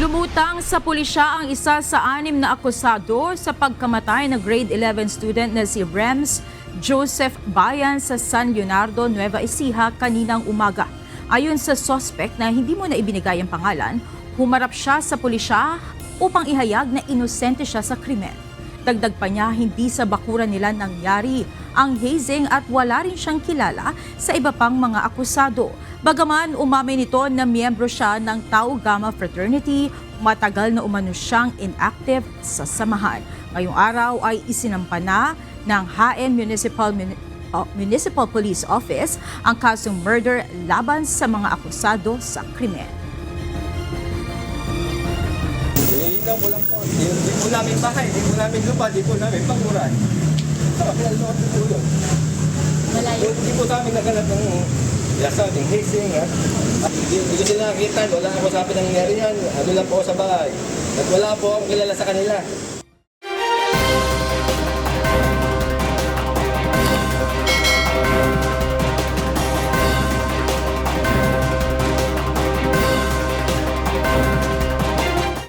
Lumutang sa pulisya ang isa sa 6 na akusado sa pagkamatay ng grade 11 student na si Rems Joseph Bayan sa San Leonardo, Nueva Ecija kaninang umaga. Ayon sa suspect na hindi mo na ibinigay ang pangalan, humarap siya sa pulisya upang ihayag na inosente siya sa krimen. Dagdag pa niya, hindi sa bakuran nila nangyari ang hazing at wala rin siyang kilala sa iba pang mga akusado. Bagaman umamin nito na miyembro siya ng Tau Gamma Fraternity, matagal na umano siyang inactive sa samahan. Ngayong araw ay isinampa na ng HN Municipal Police Office ang kasong murder laban sa mga akusado sa krimen. Ilaw ko lang po. Di po namin bahay, di po namin lupa, di po namin panguran. Malayo. Hindi po sa amin naganap ng ng hazing. Hindi ko sila nakita, wala ako sabi ng nangyari yan. Ano lang po ako sa bahay. At wala po akong kilala sa kanila.